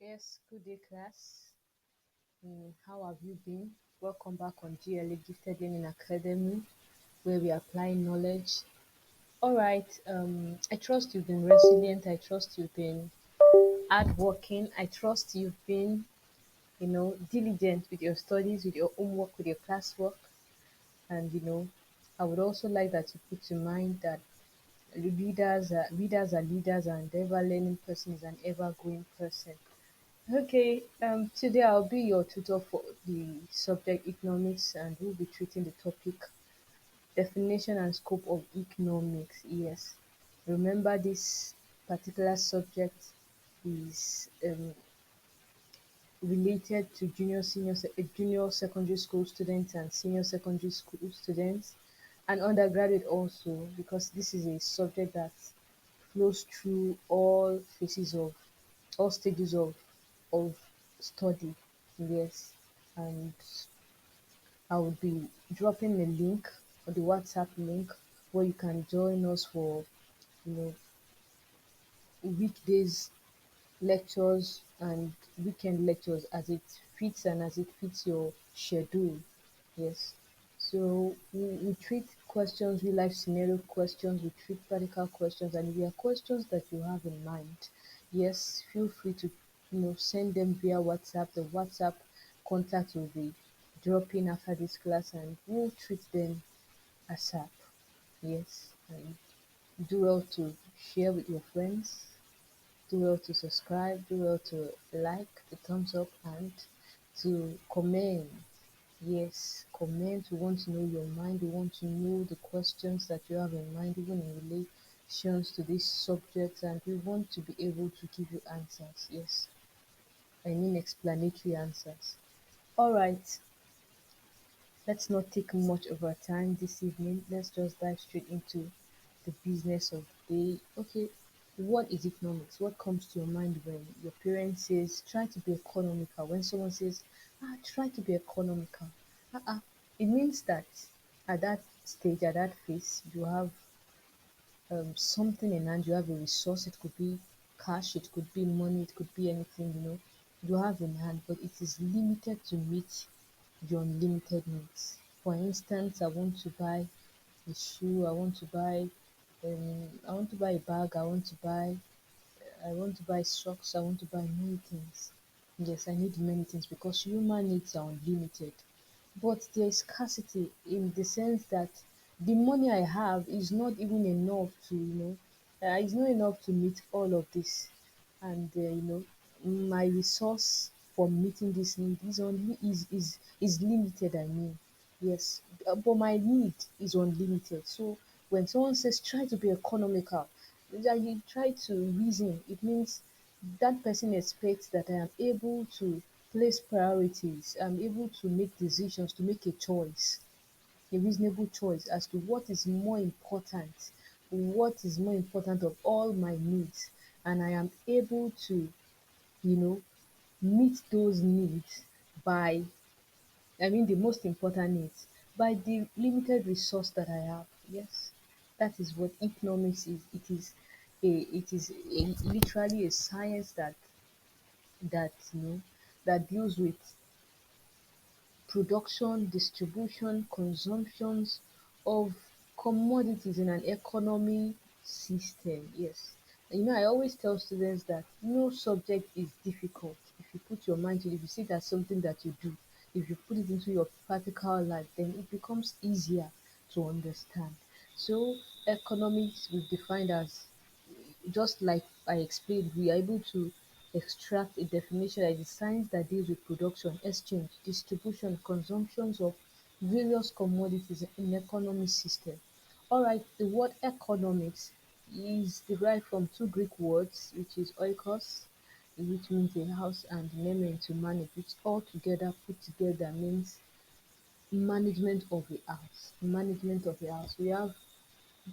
Yes, good day, class. How have you been? Welcome back on G.L.A Gifted Learning Academy, where we apply knowledge. All right. I trust you've been resilient. I trust you've been hardworking. I trust you've been, diligent with your studies, with your homework, with your classwork. And I would also like that you put in mind that readers are leaders, and the ever learning person is an ever growing person. Okay, today I'll be your tutor for the subject economics, and we'll be treating the topic definition and scope of economics. Yes, remember this particular subject is related to junior secondary school students and senior secondary school students and undergraduate also, because this is a subject that flows through all stages of study. Yes, and I will be dropping a link or the WhatsApp link where you can join us for you know weekdays lectures and weekend lectures as it fits and as it fits your schedule. Yes. So we treat questions, real life scenario questions, we treat practical questions, and if there are questions that you have in mind, yes, feel free to send them via WhatsApp. The WhatsApp contact will be dropping after this class, and we'll treat them ASAP. Yes, and do well to share with your friends, do well to subscribe, do well to like the thumbs up, and to comment. Yes, comment. We want to know your mind. We want to know the questions that you have in mind, even in relations to this subject, and we want to be able to give you answers. Yes, I mean explanatory answers. All right, let's not take much of our time this evening. Let's just dive straight into the business of the day. Okay, what is economics? What comes to your mind when your parent says try to be economical? When someone says, try to be economical, uh-uh, it means that at that stage, at that phase, you have something in hand, you have a resource. It could be cash, it could be money, it could be anything, you have in hand, but it is limited to meet your unlimited needs. For instance, I want to buy a shoe, I want to buy a bag, I want to buy socks, I want to buy many things. Yes, I need many things because human needs are unlimited. But there is scarcity in the sense that the money I have is not even enough to, it's not enough to meet all of this. And, my resource for meeting this need is limited, I mean. Yes, but my need is unlimited. So when someone says try to be economical, that you try to reason, it means that person expects that I am able to place priorities, I'm able to make decisions, to make a choice, a reasonable choice as to what is more important of all my needs, and I am able to, you know, meet those needs by, I mean, the most important needs by the limited resource that I have. Yes, that is what economics is. Literally a science that deals with production, distribution, consumptions of commodities in an economy system. Yes. And I always tell students that no subject is difficult if you put your mind to it, if you see it as something that you do, if you put it into your practical life, then it becomes easier to understand. So, economics we've defined as, just like I explained, we are able to extract a definition as a science that deals with production, exchange, distribution, consumptions of various commodities in economic system. Alright, the word economics is derived from two Greek words, which is oikos, which means a house, and nemen, to manage, which all together put together means management of a house. Management of a house. We have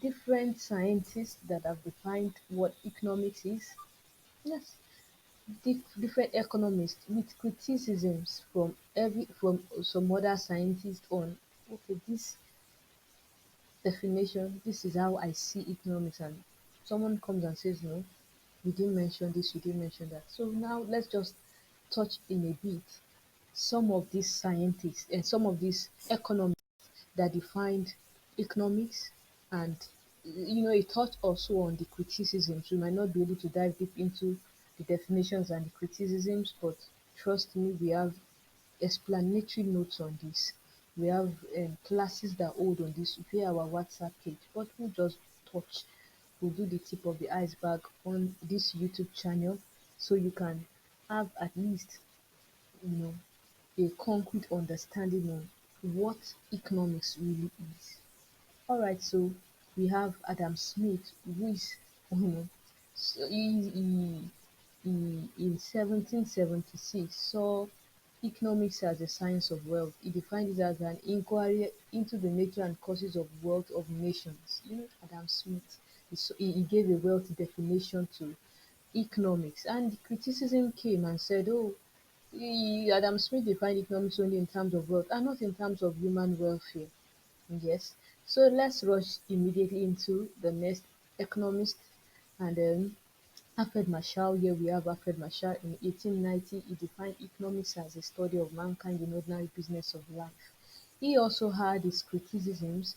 different scientists that have defined what economics is. Yes, different economists with criticisms from some other scientists on, okay, this definition, this is how I see economics, and someone comes and says no, You didn't mention this, you didn't mention that. So now let's just touch in a bit some of these scientists and some of these economists that defined economics, and a thought also on the criticisms. We might not be able to dive deep into the definitions and the criticisms, but trust me, we have explanatory notes on this. We have classes that hold on this via our WhatsApp page, but we'll just touch, we'll do the tip of the iceberg on this YouTube channel so you can have at least, you know, a concrete understanding on what economics really is. All right, so we have Adam Smith, who is, you know, so he in 1776 saw economics as a science of wealth. He defined it as an inquiry into the nature and causes of wealth of nations. Adam Smith, he gave a wealth definition to economics, and the criticism came and said, "Oh, Adam Smith defined economics only in terms of wealth and not in terms of human welfare." Yes. So let's rush immediately into the next economist, and then Alfred Marshall. Here we have Alfred Marshall in 1890. He defined economics as a study of mankind in ordinary business of life. He also had his criticisms.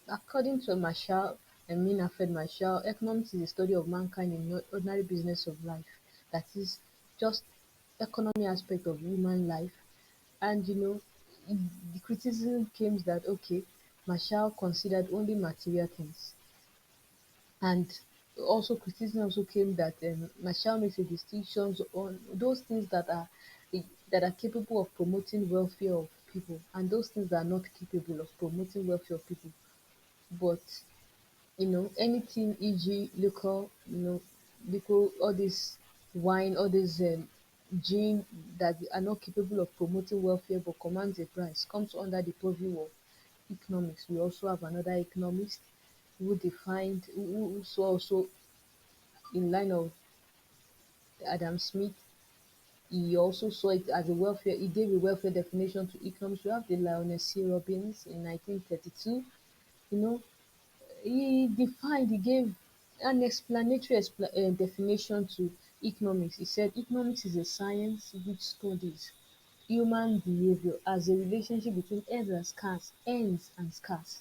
According to Marshall, Alfred Marshall, economics is a study of mankind in ordinary business of life. That is just economy aspect of human life. And the criticism came that okay, Marshall considered only material things, and also criticism also came that Marshall makes a distinction on those things that are capable of promoting welfare of people and those things that are not capable of promoting welfare of people. But anything, e.g., liquor, all this wine, all this gin that are not capable of promoting welfare but commands a price comes under the purview of economics. We also have another economist who defined, who saw also in line of Adam Smith. He also saw it as a welfare. He gave a welfare definition to economics. We have the Lionel C. Robbins in 1932. You know, he gave an explanatory definition to economics. He said economics is a science which studies human behavior as a relationship between ends and scarce.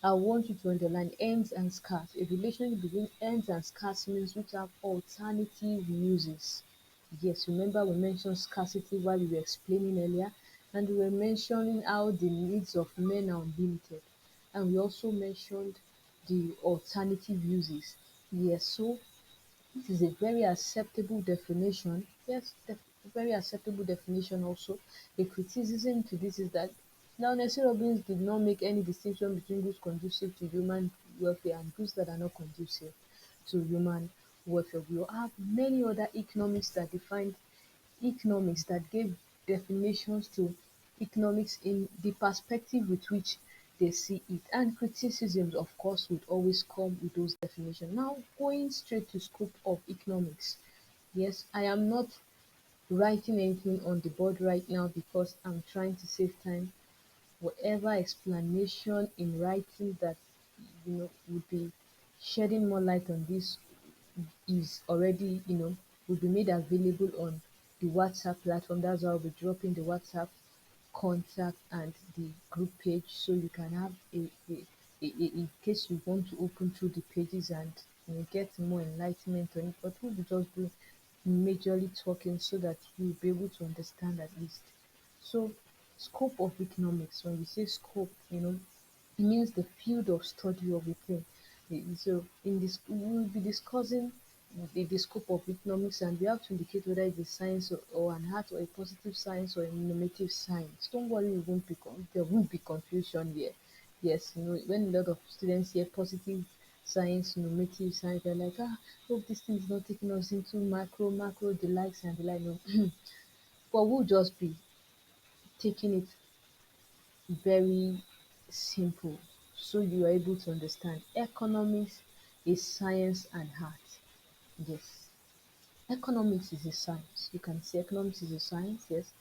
I want you to underline ends and scarce. A relationship between ends and scarce means which have alternative uses. Yes, remember we mentioned scarcity while we were explaining earlier, and we were mentioning how the needs of men are unlimited, and we also mentioned the alternative uses. Yes, so it is a very acceptable definition. Yes, very acceptable definition also. A criticism to this is that now Nancy Robbins did not make any distinction between goods conducive to human welfare and goods that are not conducive to human welfare. We have many other economists that defined economics, that gave definitions to economics in the perspective with which they see it. And criticisms, of course, would always come with those definitions. Now, going straight to scope of economics. Yes, I am not writing anything on the board right now because I'm trying to save time. Whatever explanation in writing that would be shedding more light on this is already, will be made available on the WhatsApp platform. That's why I'll be dropping the WhatsApp contact and the group page so you can have in case you want to open through the pages and get more enlightenment on it. But we'll be just do majorly talking so that you'll be able to understand at least. So, scope of economics. When we say scope, it means the field of study of a thing. So in this, we will be discussing the scope of economics, and we have to indicate whether it's a science or an art or a positive science or a normative science. Don't worry, there won't be confusion here. Yes, when a lot of students hear positive science, normative science, they're like, hope this thing is not taking us into macro, the likes and the like. No. But we'll just be taking it very simple so you are able to understand. Economics is science and art. Yes, economics is a science. You can say economics is a science. Yes,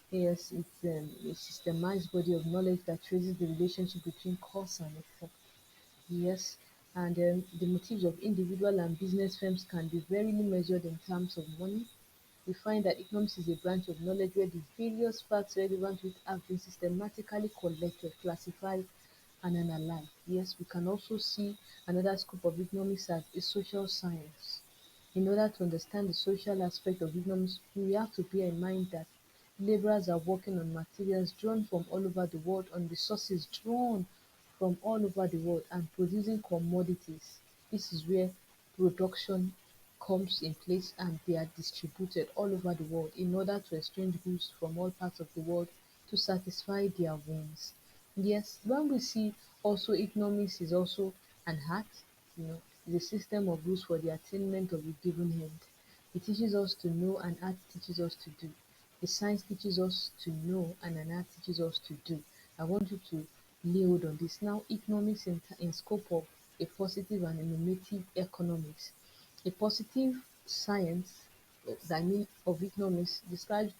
yes, it's a systemized body of knowledge that traces the relationship between cause and effect. Yes, And the motives of individual and business firms can be rarely measured in terms of money. We find that economics is a branch of knowledge where the various facts relevant to it have been systematically collected, classified, and analyzed. Yes, we can also see another scope of economics as a social science. In order to understand the social aspect of economics, we have to bear in mind that laborers are working on materials drawn from all over the world, on resources drawn from all over the world, and producing commodities. This is where production comes in place, and they are distributed all over the world in order to exchange goods from all parts of the world to satisfy their wants. Yes, when we see also economics is also an art, the system of rules for the attainment of a given end. It teaches us to know and art teaches us to do. The science teaches us to know and an art teaches us to do. I want you to lay hold on this. Now, economics in scope of a positive and a normative economics. A positive science, I mean of economics, describes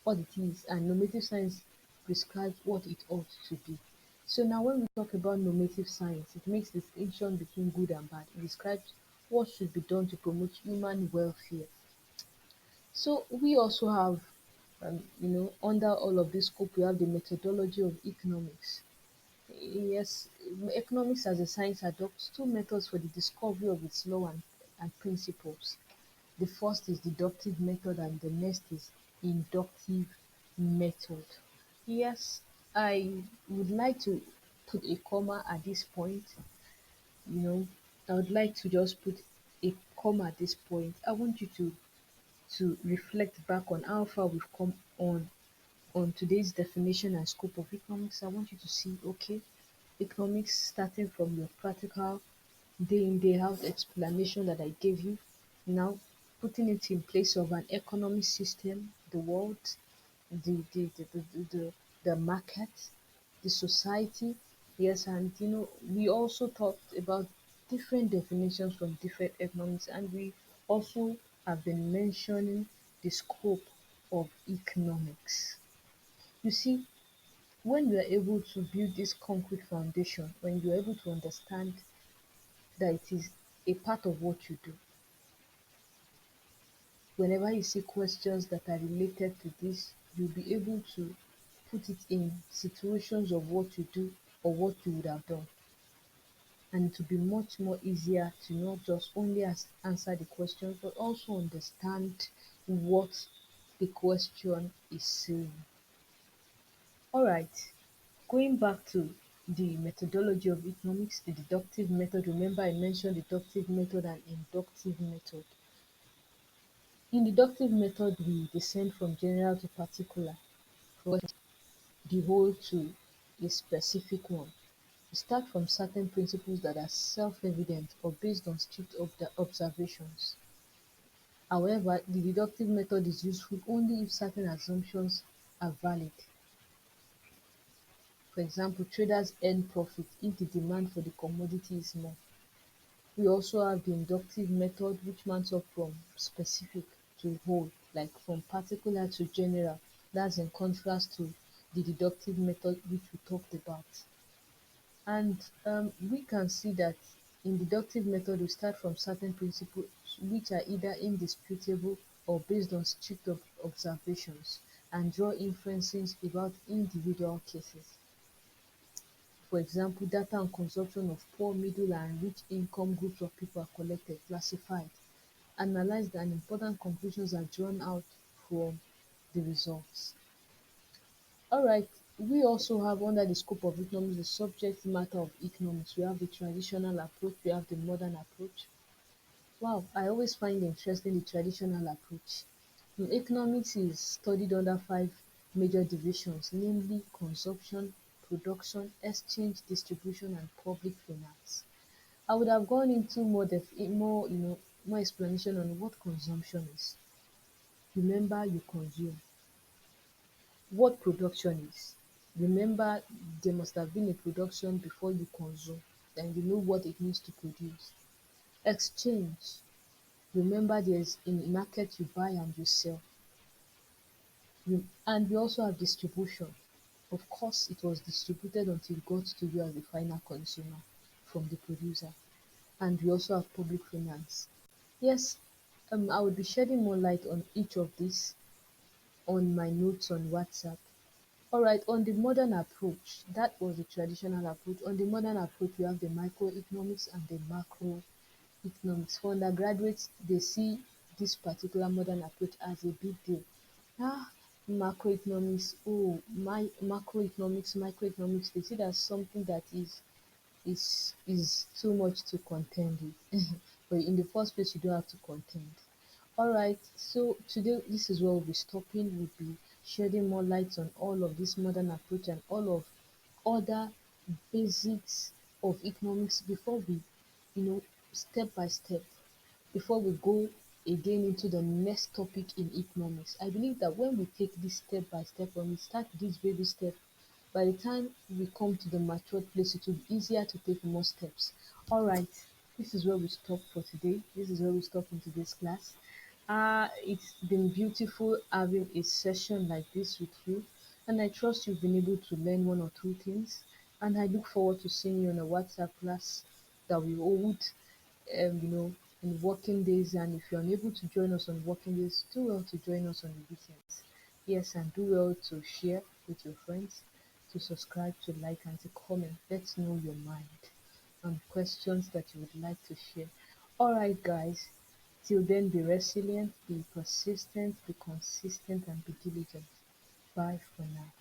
what it is, and normative science prescribes what it ought to be. So now when we talk about normative science, it makes distinction between good and bad. It describes what should be done to promote human welfare. So we also have, under all of this scope, we have the methodology of economics. Yes, economics as a science adopts two methods for the discovery of its law and principles. The first is deductive method and the next is inductive method. Yes, I would like to put a comma at this point. You know, I would like to just put a comma at this point. I want you to reflect back on how far we've come on today's definition and scope of economics. I want you to see, okay, economics starting from your practical day in day out explanation that I gave you, now putting it in place of an economic system, the world, the market, the society. Yes, and we also talked about different definitions from different economics, and we also have been mentioning the scope of economics. You see, when you are able to build this concrete foundation, when you are able to understand that it is a part of what you do, whenever you see questions that are related to this, you'll be able to put it in situations of what you do or what you would have done. And it will be much more easier to not just only answer the question, but also understand what the question is saying. All right, going back to the methodology of economics, the deductive method. Remember, I mentioned deductive method and inductive method. In deductive method, we descend from general to particular, from the whole to a specific one. We start from certain principles that are self-evident or based on strict observations. However, the deductive method is useful only if certain assumptions are valid. For example, traders earn profit if the demand for the commodity is more. We also have the inductive method, which mounts up from specific to whole, like from particular to general. That's in contrast to the deductive method which we talked about. And we can see that in deductive method we start from certain principles which are either indisputable or based on strict observations and draw inferences about individual cases. For example, data on consumption of poor, middle and rich income groups of people are collected, classified, analysed and important conclusions are drawn out from the results. Alright, we also have under the scope of economics the subject matter of economics. We have the traditional approach, we have the modern approach. Wow, I always find interesting the traditional approach. Economics is studied under five major divisions, namely consumption, production, exchange, distribution, and public finance. I would have gone into more explanation on what consumption is. Remember, you consume. What production is. Remember, there must have been a production before you consume. Then you know what it means to produce. Exchange. Remember, there's in a market you buy and you sell. And we also have distribution. Of course, it was distributed until it got to you as the final consumer from the producer. and we also have public finance. Yes, I will be shedding more light on each of these on my notes on WhatsApp. All right, on the modern approach, that was the traditional approach. On the modern approach, we have the microeconomics and the macroeconomics. For undergraduates, they see this particular modern approach as a big deal. Ah, macroeconomics, oh, my macroeconomics, microeconomics, they see that something that is too much to contend with. But in the first place, you don't have to contend. All right, so today this is where we'll be stopping. We'll be shedding more light on all of this modern approach and all of other basics of economics before we, step by step, before we go again into the next topic in economics. I believe that when we take this step by step, when we start this baby step, by the time we come to the matured place, it will be easier to take more steps. All right, this is where we stop for today. This is where we stop in today's class. It's been beautiful having a session like this with you, and I trust you've been able to learn one or two things. And I look forward to seeing you in a WhatsApp class that we hold, in working days. And if you're unable to join us on working days, do well to join us on the weekends. Yes, and do well to share with your friends, to subscribe, to like, and to comment. Let's know your mind and questions that you would like to share. All right, guys. Till then, be resilient, be persistent, be consistent, and be diligent. Bye for now.